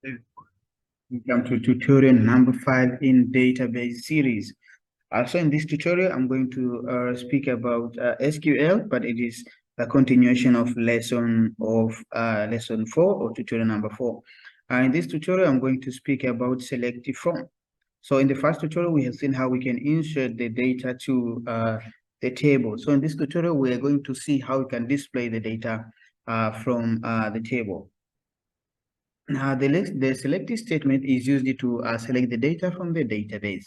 Welcome to tutorial number 5 in database series. So in this tutorial, I'm going to speak about SQL, but it is a continuation of lesson 4 or tutorial number 4. In this tutorial, I'm going to speak about selective form. So in the first tutorial, we have seen how we can insert the data to the table. So in this tutorial, we are going to see how we can display the data from the table. Now, the selective statement is used to select the data from the database.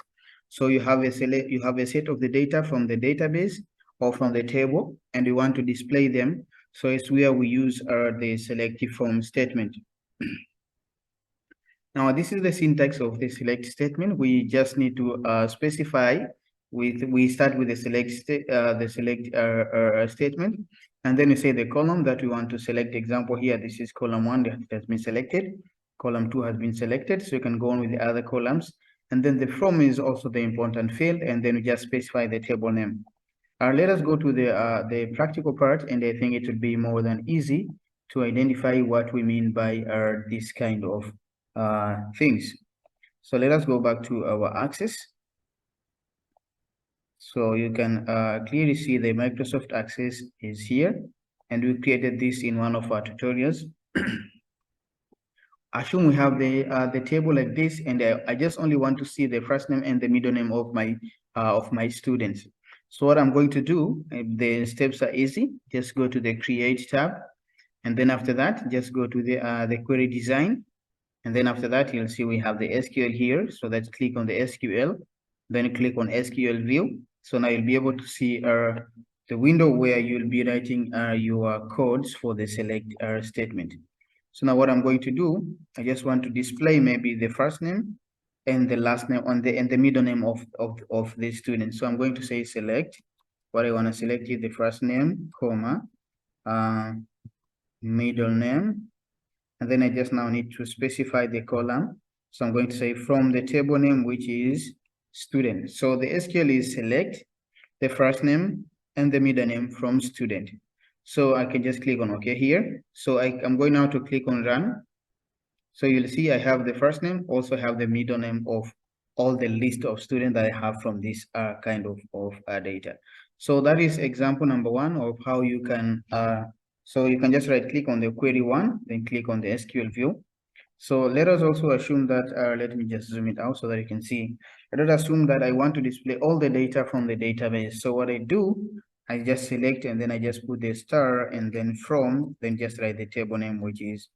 So you have a set of the data from the database or from the table, and you want to display them. So it's where we use the selective form statement. Now, this is the syntax of the select statement. We just need to specify we start with the select statement, and then you say the column that we want to select. Example here, this is column 1 that has been selected. Column 2 has been selected, so you can go on with the other columns. And then the from is also the important field, and then we just specify the table name. Let us go to the practical part, and I think it would be more than easy to identify what we mean by this kind of things. So let us go back to our Access. So you can clearly see the Microsoft Access is here, and we created this in one of our tutorials. Assume we have the table like this, and I just only want to see the first name and the middle name of my students. So what I'm going to do, the steps are easy. Just go to the Create tab, and then after that, just go to the Query Design, and then after that, you'll see we have the SQL here. So let's click on the SQL, then click on SQL View. So now you'll be able to see the window where you'll be writing your codes for the select statement. So now what I'm going to do, I just want to display maybe the first name and the last name and the middle name of the student. So I'm going to say select. What I want to select is the first name, comma, middle name, and then I just now need to specify the column. So I'm going to say from the table name, which is student. So the SQL is select the first name and the middle name from student. So I can just click on OK here. So I'm going now to click on run. So you'll see I have the first name, also have the middle name of all the list of students that I have from this kind of data. So that is example number 1 of how you can so you can just right click on the query 1, then click on the SQL view. So let us also assume that, let me just zoom it out so that you can see. Let us assume that I want to display all the data from the database. So what I do, I just select and then I just put the star and then from, then just write the table name, which is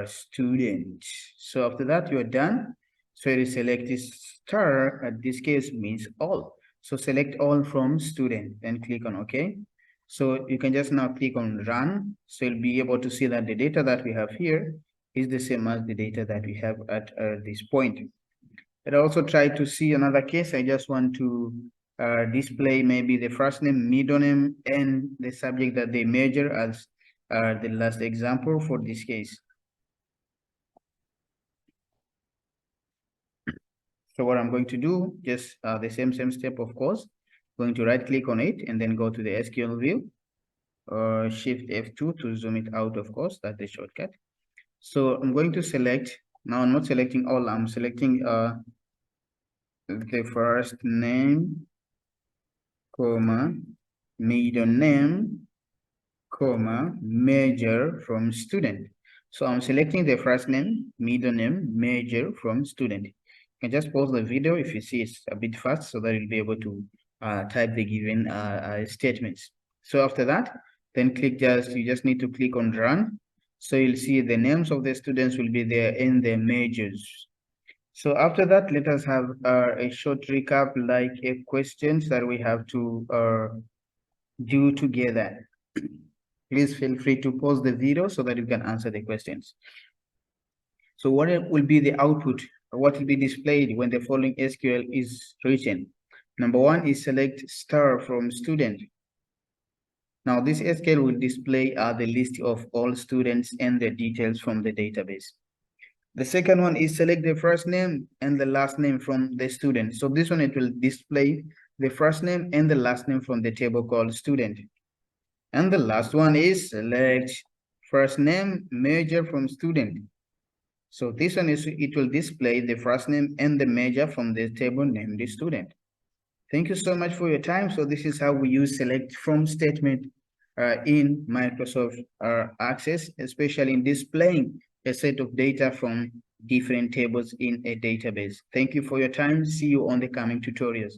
student. So after that, you're done. So you select this star, at this case means all. So select all from student, then click on OK. So you can just now click on run. So you'll be able to see that the data that we have here is the same as the data that we have at this point. But also try to see another case. I just want to display maybe the first name, middle name, and the subject that they measure as the last example for this case. So what I'm going to do, just the same step, of course, going to right click on it and then go to the SQL view, Shift F2 to zoom it out, of course, that's the shortcut. So I'm going to select, now I'm not selecting all, I'm selecting the first name, comma, middle name, comma, major from student. So I'm selecting the first name, middle name, major from student. You can just pause the video if you see it's a bit fast so that you'll be able to type the given statements. So after that, then you just need to click on run. So you'll see the names of the students will be there in the majors. So after that, let us have a short recap, like a questions that we have to do together. Please feel free to pause the video so that you can answer the questions. So what will be the output? What will be displayed when the following SQL is written? Number 1 is select star from student. Now this SQL will display the list of all students and their details from the database. The second one is select the first name and the last name from the student. So this one, it will display the first name and the last name from the table called student. And the last one is select first name, major from student. So this one is, it will display the first name and the major from the table named the student. Thank you so much for your time. So this is how we use select from statement in Microsoft Access, especially in displaying a set of data from different tables in a database. Thank you for your time. See you on the coming tutorials.